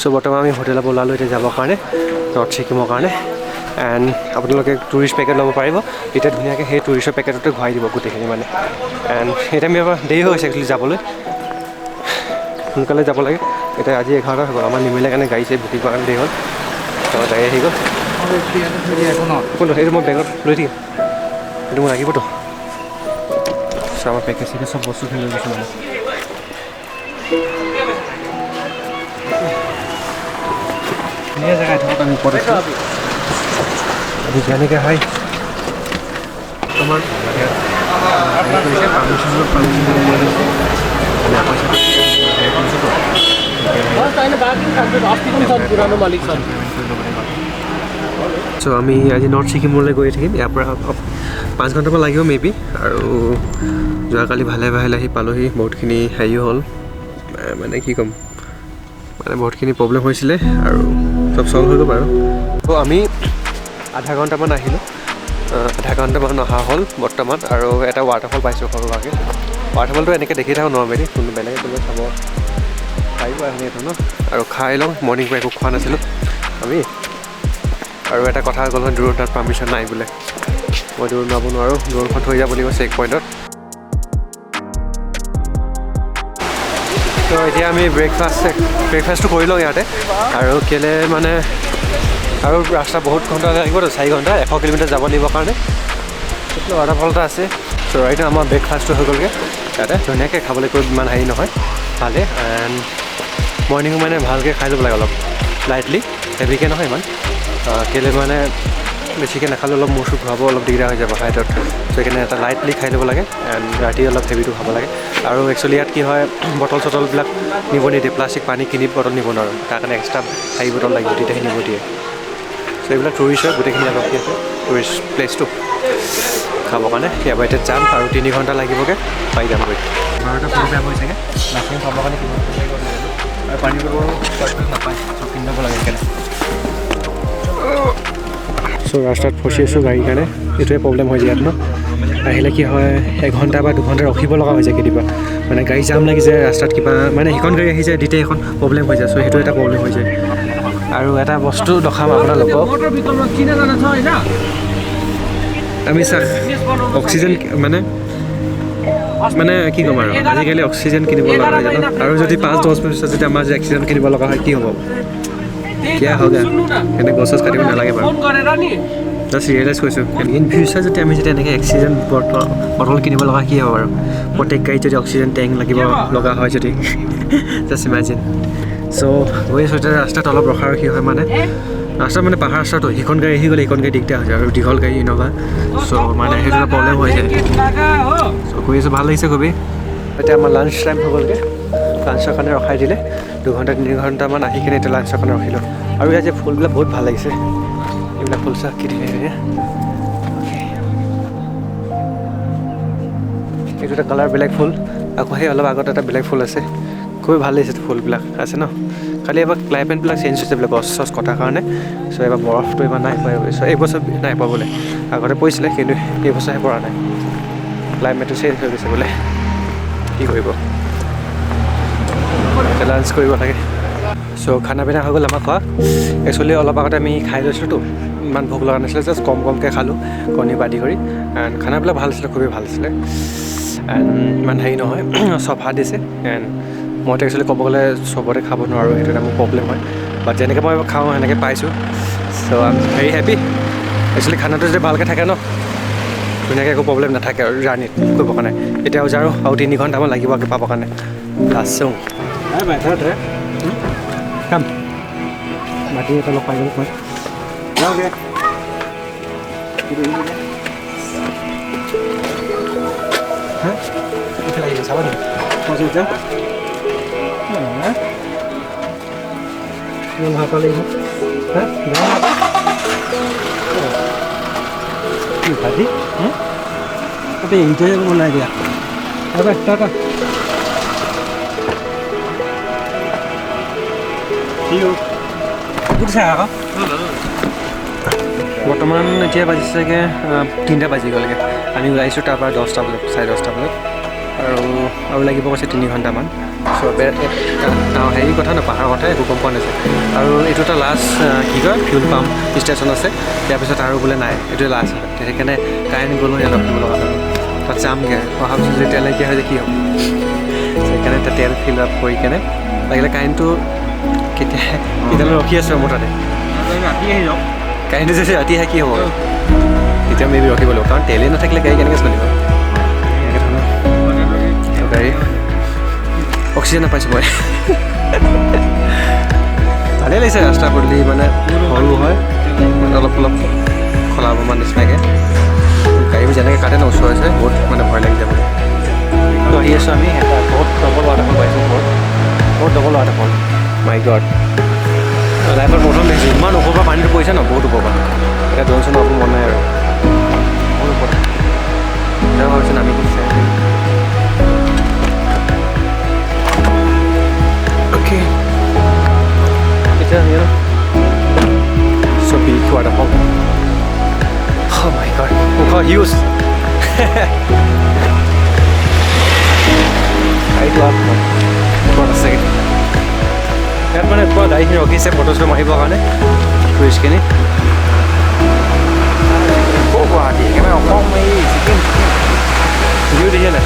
So বৰ্তমান আমি হোটেলৰ পৰা ওলালোঁ এতিয়া যাবৰ কাৰণে নৰ্থ ছিকিমৰ কাৰণে এণ্ড আপোনালোকে টুৰিষ্ট পেকেট ল'ব পাৰিব এতিয়া ধুনীয়াকৈ সেই টুৰিষ্টৰ পেকেটতে ঘূৰাই দিব গোটেইখিনি মানে এণ্ড এতিয়া আমি এবাৰ দেৰি হৈ গৈছে একচুৱেলি যাবলৈ সোনকালে যাব লাগে এতিয়া আজি 11টা হৈ গ'ল আমাৰ নিমিলে কাৰণে গাড়ী চাড়ী বুকিং কৰা দেৰি হ'ল তাৰপৰা গাড়ী আহি গ'ল এইটো মই বেগত লৈ থাকিম এইটো মই লাগিবতো চ' আমাৰ পেকেজ চেকেজ চব বস্তুখিনি লৈ গৈছোঁ মানে ধুনীয়া জেগা এঠাইত আমি ওপৰত আছোঁ আজি যেনেকৈ হয় তোমাৰ চ' আমি আজি নৰ্থ ছিকিমলৈ গৈ থাকিম ইয়াৰ পৰা 5 ঘণ্টামান লাগিব মেবি আৰু যোৱাকালি ভালে আহি পালোহি বহুতখিনি হেৰিও হ'ল মানে কি ক'ম মানে বহুতখিনি প্ৰব্লেম হৈছিলে আৰু চব চল্ভ হৈ গ'ল বাৰু ত' আমি আধা ঘণ্টামান আহিলোঁ আধা ঘণ্টামান অহা হ'ল বৰ্তমান আৰু এটা ৱাটাৰফল পাইছোঁ সৰুভাগে ৱাটাৰফলটো এনেকৈ দেখি থাকোঁ নৰ্মেলি কোনো বেলেগে কোনোবাই চাব পাৰিব এনেকৈ ন আৰু খাই লওঁ মৰ্ণিং পৰা একো খোৱা নাছিলোঁ আমি আৰু এটা কথা গ'ল হয় দূৰত তাত পাৰ্মিশ্যন নাই বোলে মই দূৰত যাব নোৱাৰোঁ দূৰখন থৈ যাব লাগিব চেক পইণ্টত ত' এতিয়া আমি ব্ৰেকফাষ্টটো কৰি লওঁ ইয়াতে আৰু কেলৈ মানে আৰু ৰাস্তা বহুত ঘণ্টা লাগিবতো 4 ঘণ্টা 100 কিলোমিটাৰ যাব লাগিব কাৰণে ৱাটাৰফল এটা আছে চ' ৰাইট আমাৰ ব্ৰেকফাষ্টটো হৈ গ'লগৈ ইয়াতে ধুনীয়াকৈ খাবলৈ কৈ ইমান হেৰি নহয় ভালে এণ্ড মৰ্ণিং মানে ভালকৈ খাই ল'ব লাগে অলপ লাইটলি হেভিকৈ নহয় ইমান কেলৈ মানে বেছিকৈ নাখালে অলপ মূৰ চুৰ ঘূৰাব অলপ দিগদাৰ হৈ যাব হাইটত চ' সেইকাৰণে এটা লাইটলি খাই ল'ব লাগে এণ্ড ৰাতি অলপ হেভিটো খাব লাগে আৰু একচুৱেলি ইয়াত কি হয় বটল চটলবিলাক নিব নিদিয়ে প্লাষ্টিক পানী কিনি বটল নিব নোৱাৰোঁ তাৰ কাৰণে এক্সট্ৰা হেৰি বটল লাগিব তেতিয়াহে নিব দিয়ে চ' এইবিলাক টুৰিষ্ট হয় গোটেইখিনি অলপ কি আছে টুৰিষ্ট প্লেচটো খাবৰ কাৰণে ইয়াৰ পৰা এতিয়া যাম আৰু 3 ঘণ্টা লাগিবগৈ পাই যামগৈ 12টা ফুল বেয়া হৈ চাগে লাচিং খাবৰ কাৰণে কিমান আৰু পানী বটল নাপায় চব কিনি ল'ব লাগে সেইকাৰণে চ' ৰাস্তাত ফচি আছোঁ গাড়ীৰ কাৰণে এইটোৱে প্ৰব্লেম হৈ যায় ইয়াত ন আহিলে কি হয় 1 ঘণ্টা বা 2 ঘণ্টা ৰখিব লগা হৈ যায় কেতিয়াবা মানে গাড়ী জাম লাগি যায় ৰাস্তাত কিবা মানে সেইখন গাড়ী আহি যায় দ্বিতীয় এখন প্ৰব্লেম হৈ যায় চ' সেইটো এটা প্ৰব্লেম হৈ যায় আৰু এটা বস্তু দেখাম আপোনালোকক আমি চাওক অক্সিজেন মানে কি ক'ম আৰু আজিকালি অক্সিজেন কিনিব লগা হয় জানো আৰু যদি 5-10 বছৰ যদি আমাৰ যে অক্সিজেন কিনিব লগা হয় কি হ'ব কিয় হ'গা এনে গছ চছ কাটিব নালাগে বাৰু জাষ্ট ৰিয়েলাইজ কৰিছোঁ ইন ফিউচাৰ যদি আমি যদি এনেকৈ অক্সিজেন বটল কিনিব লগা কি হ'ব বাৰু প্ৰত্যেক গাড়ীত যদি অক্সিজেন টেংক লাগিব লগা হয় যদি জাষ্ট ইমাজিন চ' গৈ আছোঁ এতিয়া ৰাস্তাত অলপ ৰখি হয় মানে ৰাস্তা মানে পাহাৰ ৰাস্তাটো সিখন গাড়ী আহি গ'লে সিখন গাড়ী দিগদাৰ হৈ যায় আৰু দীঘল গাড়ী ইন'ভা চ' মানে সেইটো এটা প্ৰব্লেম হৈ যায় চ' গৈ আছোঁ ভাল লাগিছে খুবেই এতিয়া আমাৰ লাঞ্চ টাইম হৈ গ'লগৈ লাঞ্চৰ কাৰণে ৰখাই দিলে 2 ঘণ্টা 3 ঘণ্টামান আহি কিনে এতিয়া লাঞ্চৰ কাৰণে ৰখিলোঁ আৰু ইয়াত যে ফুলবিলাক বহুত ভাল লাগিছে এইবিলাক ফুল চাহ কি ধুনীয়া এইটো এটা কালাৰ বেলেগ ফুল আকৌ সেই অলপ আগত এটা বেলেগ ফুল আছে খুবেই ভাল লাগিছে ফুলবিলাক আছে ন খালি এবাৰ ক্লাইমেটবিলাক চেঞ্জ হৈছে বোলে গছ চছ কটাৰ কাৰণে চ' এবাৰ বৰফটো ইমান নাই পোৱা চ' এইবছৰ নাই পোৱা বোলে আগতে পৰিছিলে কিন্তু এইবছৰহে পৰা নাই ক্লাইমেটটো চেঞ্জ হৈ গৈছে বোলে কি কৰিব লাঞ্চ কৰিব লাগে চ' খানা পিনা হৈ গ'ল আমাৰ খোৱা একচুৱেলি অলপ আগতে আমি খাই লৈছিলোঁতো ইমান ভোক লগা নাছিলে জাষ্ট কমকৈ খালোঁ কণী বাদি কৰি এণ্ড খানাবিলাক ভাল আছিলে খুবেই ভাল আছিলে এণ্ড ইমান হেৰি নহয় চফা দিছে এণ্ড মইতো একচুৱেলি ক'ব গ'লে চবতে খাব নোৱাৰোঁ সেইটো এটা মোৰ প্ৰব্লেম হয় বাট যেনেকৈ মই খাওঁ সেনেকৈ পাইছোঁ so' I am very happy actually খানাটো যদি ভালকৈ থাকে ন ধুনীয়াকৈ একো প্ৰব্লেম নাথাকে আৰু জাৰ্ণিত কৰিবৰ কাৰণে এতিয়াও যাওঁ আৰু 3 ঘণ্টামান লাগিব পাবৰ কাৰণে লাষ্টং কাম মাটি এটা লগ পাই গ'ল মই যাওঁগৈ হা এইফালে আহিব চাবা নেকি মই যাওঁ ভাপালি হা কি ভাজি তাতে এইটাই বনাই দিয়া আরে টাটা বৰ্তমান এতিয়া বাজিছেগৈ 3টা বাজি গ'লগৈ আমি ওলাইছোঁ তাৰপৰা 10টা বজাত 10:30 বজাত আৰু লাগিব কৈছে 3 ঘণ্টামান চবে হেৰি কথা ন পাহাৰৰ কথা একো গম পোৱা নাযায় আৰু এইটো এটা লাষ্ট কি কয় ফিউল পাম্প ষ্টেচন আছে ইয়াৰ পিছত আৰু বোলে নাই এইটোৱে লাষ্ট সেইকাৰণে কাৰেণ্ট গ'লোঁ ইয়াত ৰখিব লগা হ'ল তাত যামগৈ মই ভাবিছোঁ যেতিয়া নাইকিয়া হৈ যায় কি হ'ব সেইকাৰণে তাত তেল ফিল আপ কৰি কেনে লাগিলে কাৰেণ্টটো কেতিয়ালৈ ৰখি আছোঁ মোৰ তাতে ৰাতি আহি যাওক কাৰেণ্টটো যদি ৰাতি আহে কি হ'ব তেতিয়া মেবি ৰখিব লাগিব কাৰণ তেলেই নাথাকিলে গাড়ী কেনেকৈ চলিব এনেকৈ ধৰণৰ গাড়ী অক্সিজেন নাপাইছোঁ মই ভালেই লাগিছে ৰাস্তা পদূলি মানে সৰু হয় মানে অলপ খলাব মান নিচিনাকৈ গাড়ীবোৰ যেনেকৈ কাটে ন ওচৰ আছে বহুত মানে ভয় লাগি যাব তো আহি আছোঁ আমি এটা বহুত ডবল ৱাটাৰফল পাইছোঁ বহুত ডবল ৱাটাৰফল মাই গড লাইফৰ প্ৰথম দেখিছোঁ ইমান ওপৰৰ পৰা পানীটো পৰিছে ন বহুত ওপৰৰ পৰা এতিয়া ড্ৰ'ন চন হ'ব মন নাই আৰু বহুত ওপৰত এতিয়া ভাবিছোঁ নামি গৈছে অ'কে এতিয়া so big waterfall oh my god how huge এইটো ওপৰত আছেগৈ ইয়াত মানে পুৰা গাড়ীখিনি ৰখিছে ফটো চটো মাৰিবৰ কাৰণে টুৰিষ্টখিনি গুৱাহাটী একেবাৰে অসম এই ছিকিম ভিউ দেখিছে নাই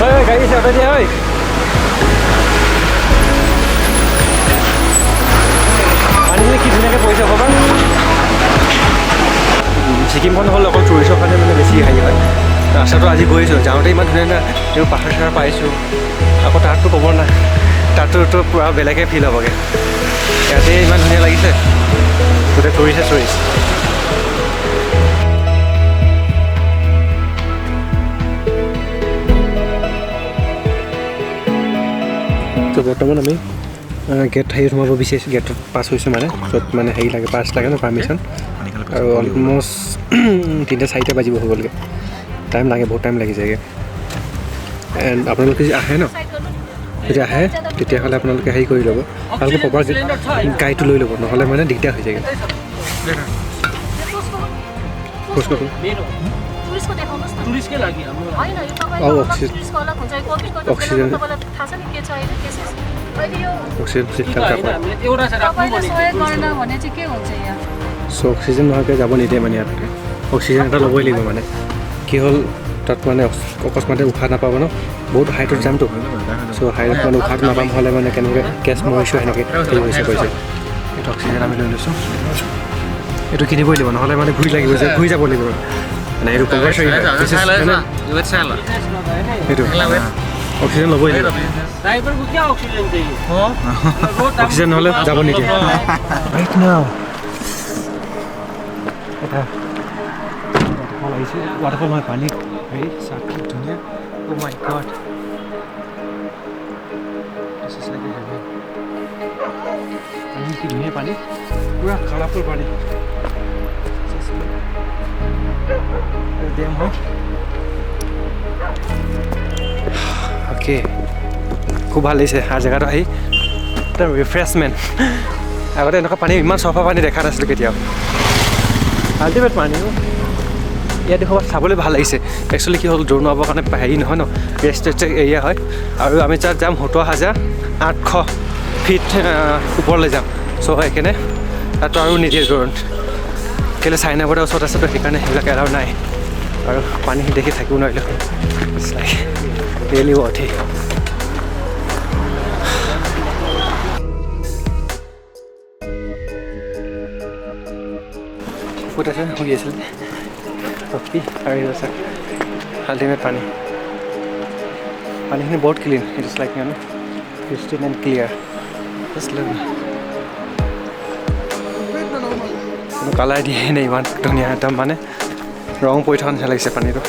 হয় গাড়ী আছে অটো দিয়া হয় পানীখিনি কি ধুনীয়াকৈ পৰিছে ক'বা ছিকিমখন হ'ল অকল টুৰিষ্টৰ কাৰণে মানে বেছি হেৰি হয় ৰাস্তাটো আজি গৈছোঁ যাওঁতে ইমান ধুনীয়া এইবোৰ পাহাৰ চাহাৰ পাইছোঁ আকৌ তাততো ক'ব নাই তাততো পূৰা বেলেগে ফিল হ'বগৈ ইয়াতে ইমান ধুনীয়া লাগিছে গোটেই টুৰিষ্ট তো বৰ্তমান আমি গেট হেৰি সোমাব বিচাৰিছোঁ গেটত পাছ হৈছোঁ মানে য'ত মানে হেৰি লাগে পাছ লাগে ন পাৰ্মিশ্যন আৰু অলমষ্ট 3-4টা বাজিব হৈ গ'লগৈ টাইম লাগে বহুত টাইম লাগি যায়গৈ এণ্ড আপোনালোকে যদি আহে ন যদি আহে তেতিয়াহ'লে আপোনালোকে হেৰি কৰি ল'ব ভালকৈ প্ৰপাৰ গাড়ীটো লৈ ল'ব নহ'লে মানে দিগদাৰ হৈ যায়গৈ অক্সিজেন চ' অক্সিজেন নোহোৱাকৈ যাব নিদিয়ে মানে ইয়াত অক্সিজেন এটা ল'বই লাগিব মানে কি হ'ল তাত মানে অকস্মাতে উশাহ নাপাব ন বহুত হাইটত যামতো চ' হাইটত মানে উশাহটো নাপাম হ'লে মানে কেনেকৈ কেছ মৰিছোঁ সেনেকৈ হেৰি হৈছে কৈছে এইটো অক্সিজেন আমি লৈ লৈছোঁ এইটো কিনিবই লাগিব নহ'লে মানে ঘূৰি লাগিব যে ঘূৰি যাব লাগিব মানে এইটো কম্পালচৰি সেইটো অক্সিজেন ল'বই লাগিব অক্সিজেন নহ'লে যাব নিদিয়ে ৰাইট নাও এটা ৱাটাৰফল আহিছে ৱাটাৰফল নহয় পানী হেৰি চাকি ধুনীয়া অ' মাই গড পানী কি ধুনীয়া পানী পুৰা কালাৰফুল পানী ডেম হয় অ'কে খুব ভাল লাগিছে আৰু জেগাটো আহি এটা ৰিফ্ৰেছমেণ্ট আগতে এনেকুৱা পানী ইমান চফা পানী দেখা নাছিলোঁ কেতিয়াও আল্টিমেট পানী ইয়াত দেখোন চাবলৈ ভাল লাগিছে একচুৱেলি কি হ'ল ড্ৰোন মাৰিবৰ কাৰণে হেৰি নহয় ন ৰেষ্ট্ৰিক্টেড এৰিয়া হয় আৰু আমি তাত যাম 17,800 ফিট ওপৰলৈ যাম চ' সেইকাৰণে তাতো আৰু নিদিয়ে ড্ৰোন কেলৈ চাইনা বৰ্ডাৰ ওচৰত আছে তো সেইকাৰণে সেইবিলাক এলাও নাই আৰু পানী দেখি থাকিব নোৱাৰিলোঁ ৰিয়েলি ৱৰ্থি ফুট আছে শুই আছিলে টপি আৰু আছে আল্টিমেট পানীখিনি বহুত ক্লিন ইট ইজ লাইক মানে ক্ৰিষ্টিন এণ্ড ক্লিয়াৰ কোনো কালাৰ দিয়ে নাই ইমান ধুনীয়া একদম মানে ৰং পৰি থকা নিচিনা লাগিছে পানীটো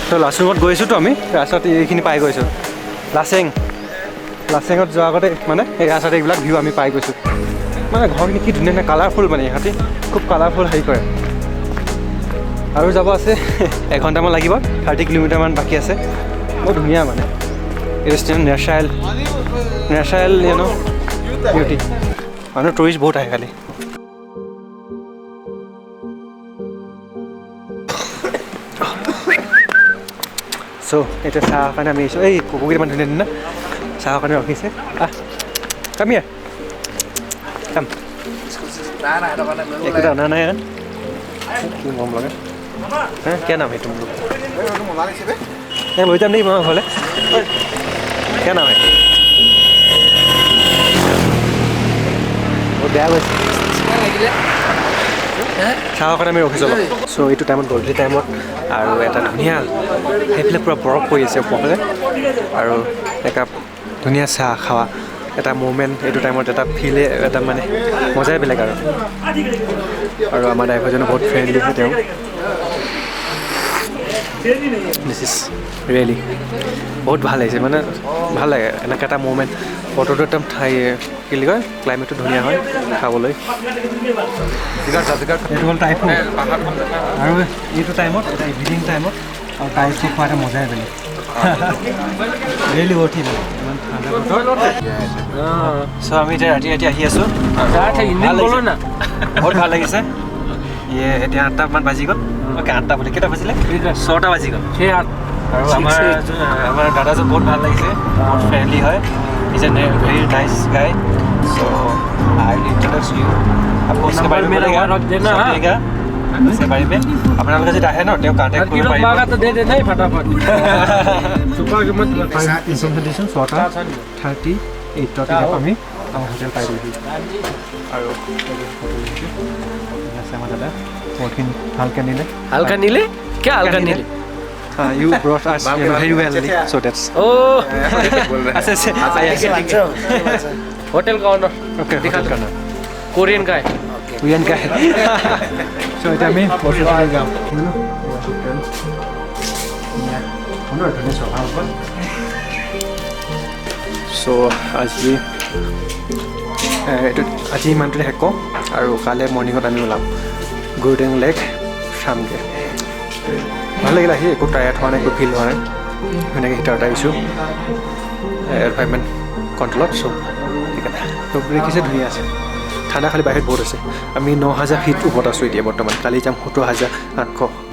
তো লাচুঙত গৈছোঁতো আমি ৰাস্তাত এইখিনি পাই গৈছোঁ লাচেং লাচেঙত যোৱাৰ আগতে মানে এই ৰাস্তাতে এইবিলাক ভিউ আমি পাই গৈছোঁ মানে ঘৰখিনি কি ধুনীয়া কালাৰফুল মানে ইহঁতি খুব কালাৰফুল হেৰি কৰে আৰু যাব আছে 1 ঘণ্টামান লাগিব 30 কিলোমিটাৰমান বাকী আছে বৰ ধুনীয়া মানে ইট ইজ নেচাৰেল বিউটি মানুহ টুৰিষ্ট বহুত আহে খালি চ' এতিয়া চাহৰ কাৰণে আমি আহিছোঁ এই কুকুৰকেইটামান ধুনীয়া ধুনীয়া চাহৰ কাৰণে ৰখিছে কাম ইয়াৰ কাম একোটা অনা নাই কি মৰম লাগে क्या नाम है तुम लोग লৈ যাম নেকি মই ঘৰলৈ क्या नाम है বহুত বেয়া গৈছে চাহৰ কাৰণে আমি ৰখিছোঁ অলপ চ' এইটো টাইমত গধূলি টাইমত আৰু এটা ধুনীয়া সেইফালে পূৰা বৰফ পৰি আছে ওপৰফালে আৰু একাপ ধুনীয়া চাহ খাৱা এটা মুভমেণ্ট এইটো টাইমত এটা ফিলে এটা মানে মজাই বেলেগ আৰু আমাৰ ড্ৰাইভাৰজনো বহুত ফ্ৰেণ্ডলি হয় তেওঁ দিছ ইজ ৰিয়েলি বহুত ভাল লাগিছে মানে ভাল লাগে এনেকৈ এটা মুভমেণ্ট ফটোটো একদম ঠাই কি বুলি কয় ক্লাইমেটটো ধুনীয়া হয় খাবলৈ এইটো হ'ল টাইফুন আৰু এইটো টাইমত এটা ইভিনিং টাইমত আৰু টাইফুন খোৱা এটা মজাই বেলেগ ৰিয়েলি উঠি মানে ইমান ঠাণ্ডা বতৰ চ' আমি এতিয়া ৰাতি আহি আছোঁ বহুত ভাল লাগিছে এতিয়া 8টামান বাজি গ'ল অ'কে 8টা বুলি কেইটা বাজিলে 6টা বাজি গ'ল আৰু আমাৰ দাদাজন বহুত ভাল লাগিছে বহুত ফ্ৰেণ্ডলি হয় ইজ এ ভেৰি নাইচ গাই চ' আই উইল ইন্ট্ৰডিউচ ইউ आपको उसके बारे में बोलेगा उसके बारे में আপোনালোকে যদি আহে ন তেওঁ কণ্টেক্ট কৰিব পাৰিব তো দে নাই फटाफट সুপাৰ কিমান ইনফৰমেশ্যন 6টা 38 টকা আমি আমাৰ হোটেল পাই দিবি আৰু আমাৰ দাদা working halka nile क्या halka nile you brought us very well so that's hotel का ऑनर okay दिखा करना कोरियन का है कोरियन का है so এটা আমি বসে যাম so আজি ইমানটোতে শেষ কৰোঁ আৰু কাইলৈ মৰ্ণিঙত আমি ওলাম গোল্ডেন লেক চামগৈ ভাল লাগিল আহি একো টায়াৰ্ড হোৱা নাই একো ফিল হোৱা নাই ধুনীয়াকৈ হিটাৰত আহিছোঁ এনভাইৰমেণ্ট কণ্ট্ৰলত চ' সেইকাৰণে দেখিছে ধুনীয়া আছে ঠাণ্ডা খালি বাহিৰত বহুত আছে আমি 9,000 ফিট ওপৰত আছোঁ এতিয়া বৰ্তমান কালি যাম 70,800